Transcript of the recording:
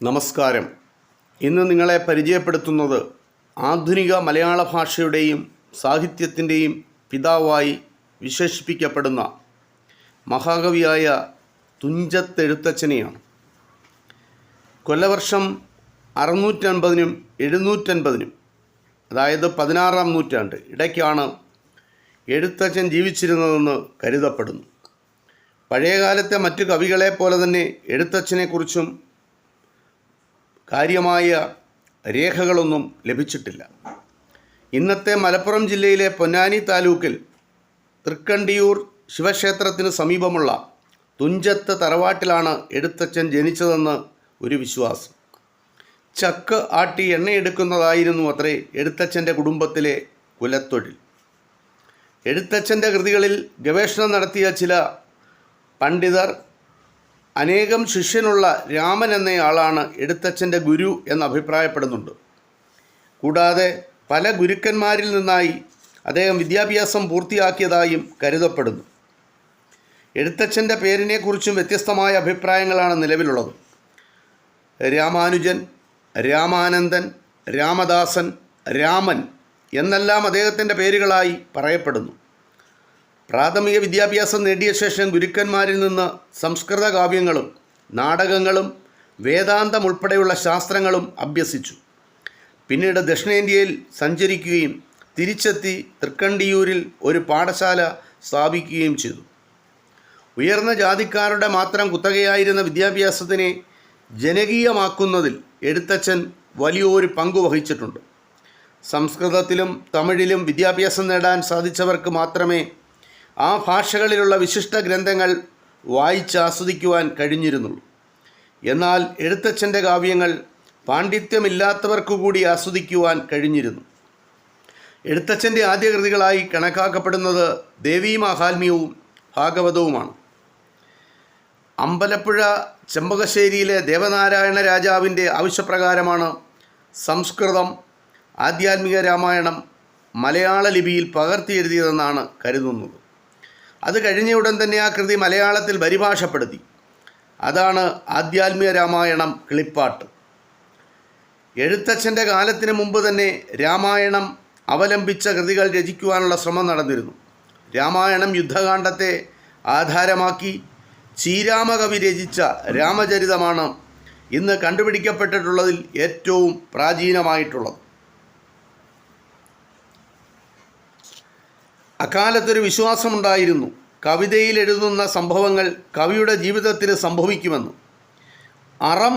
നമസ്കാരം. ഇന്ന് നിങ്ങളെ പരിചയപ്പെടുത്തുന്നത് ആധുനിക മലയാള ഭാഷയുടെയും സാഹിത്യത്തിൻ്റെയും പിതാവായി വിശേഷിപ്പിക്കപ്പെടുന്ന മഹാകവിയായ തുഞ്ചത്തെഴുത്തച്ഛനെയാണ്. കൊല്ലവർഷം 650 750 അതായത് 16-ാം നൂറ്റാണ്ട് ഇടയ്ക്കാണ് എഴുത്തച്ഛൻ ജീവിച്ചിരുന്നതെന്ന് കരുതപ്പെടുന്നു. പഴയകാലത്തെ മറ്റു കവികളെ പോലെ തന്നെ എഴുത്തച്ഛനെക്കുറിച്ചും കാര്യമായ രേഖകളൊന്നും ലഭിച്ചിട്ടില്ല. ഇന്നത്തെ മലപ്പുറം ജില്ലയിലെ പൊന്നാനി താലൂക്കിൽ തൃക്കണ്ടിയൂർ ശിവക്ഷേത്രത്തിന് സമീപമുള്ള തുഞ്ചത്ത് തറവാട്ടിലാണ് എഴുത്തച്ഛൻ ജനിച്ചതെന്ന് ഒരു വിശ്വാസം. ചക്ക് ആട്ടി എണ്ണയെടുക്കുന്നതായിരുന്നു അത്രേ എഴുത്തച്ഛൻ്റെ കുടുംബത്തിലെ കുലത്തൊഴിൽ. എഴുത്തച്ഛൻ്റെ കൃതികളിൽ ഗവേഷണം നടത്തിയ ചില പണ്ഡിതർ അനേകം ശിഷ്യനുള്ള രാമൻ എന്നയാളാണ് എഴുത്തച്ഛൻ്റെ ഗുരു എന്ന് അഭിപ്രായപ്പെടുന്നുണ്ട്. കൂടാതെ പല ഗുരുക്കന്മാരിൽ നിന്നായി അദ്ദേഹം വിദ്യാഭ്യാസം പൂർത്തിയാക്കിയതായും കരുതപ്പെടുന്നു. എഴുത്തച്ഛൻ്റെ പേരിനെക്കുറിച്ചും വ്യത്യസ്തമായ അഭിപ്രായങ്ങളാണ് നിലവിലുള്ളത്. രാമാനുജൻ, രാമാനന്ദൻ, രാമദാസൻ, രാമൻ എന്നെല്ലാം അദ്ദേഹത്തിൻ്റെ പേരുകളായി പറയപ്പെടുന്നു. പ്രാഥമിക വിദ്യാഭ്യാസം നേടിയ ശേഷം ഗുരുക്കന്മാരിൽ നിന്ന് സംസ്കൃത കാവ്യങ്ങളും നാടകങ്ങളും വേദാന്തം ഉൾപ്പെടെയുള്ള ശാസ്ത്രങ്ങളും അഭ്യസിച്ചു. പിന്നീട് ദക്ഷിണേന്ത്യയിൽ സഞ്ചരിക്കുകയും തിരിച്ചെത്തി തൃക്കണ്ടിയൂരിൽ ഒരു പാഠശാല സ്ഥാപിക്കുകയും ചെയ്തു. ഉയർന്ന ജാതിക്കാരുടെ മാത്രം കുത്തകയായിരുന്ന വിദ്യാഭ്യാസത്തിനെ ജനകീയമാക്കുന്നതിൽ എഴുത്തച്ഛൻ വലിയൊരു പങ്കു വഹിച്ചിട്ടുണ്ട്. സംസ്കൃതത്തിലും തമിഴിലും വിദ്യാഭ്യാസം നേടാൻ സാധിച്ചവർക്ക് മാത്രമേ ആ ഭാഷകളിലുള്ള വിശിഷ്ട ഗ്രന്ഥങ്ങൾ വായിച്ചാസ്വദിക്കുവാൻ കഴിഞ്ഞിരുന്നുള്ളൂ. എന്നാൽ എഴുത്തച്ഛൻ്റെ കാവ്യങ്ങൾ പാണ്ഡിത്യമില്ലാത്തവർക്കു കൂടി ആസ്വദിക്കുവാൻ കഴിഞ്ഞിരുന്നു. എഴുത്തച്ഛൻ്റെ ആദ്യ കൃതികളായി കണക്കാക്കപ്പെടുന്നത് ദേവീമാഹാത്മ്യവും ഭാഗവതവുമാണ്. അമ്പലപ്പുഴ ചെമ്പകശ്ശേരിയിലെ ദേവനാരായണ രാജാവിൻ്റെ ആവശ്യപ്രകാരമാണ് സംസ്കൃതം ആധ്യാത്മിക രാമായണം മലയാള ലിപിയിൽ പകർത്തിയെഴുതിയതെന്നാണ് കരുതുന്നത്. അത് കഴിഞ്ഞ ഉടൻ തന്നെ ആ കൃതി മലയാളത്തിൽ പരിഭാഷപ്പെടുത്തി. അതാണ് ആധ്യാത്മിക രാമായണം കിളിപ്പാട്ട്. എഴുത്തച്ഛൻ്റെ കാലത്തിന് മുമ്പ് തന്നെ രാമായണം അവലംബിച്ച കൃതികൾ രചിക്കുവാനുള്ള ശ്രമം നടന്നിരുന്നു. രാമായണം യുദ്ധകാണ്ഡത്തെ ആധാരമാക്കി ശ്രീരാമകവി രചിച്ച രാമചരിതമാണ് ഇന്ന് കണ്ടുപിടിക്കപ്പെട്ടിട്ടുള്ളതിൽ ഏറ്റവും പ്രാചീനമായിട്ടുള്ളത്. അക്കാലത്തൊരു വിശ്വാസമുണ്ടായിരുന്നു, കവിതയിൽ എഴുതുന്ന സംഭവങ്ങൾ കവിയുടെ ജീവിതത്തിൽ സംഭവിക്കുമെന്ന്. അറം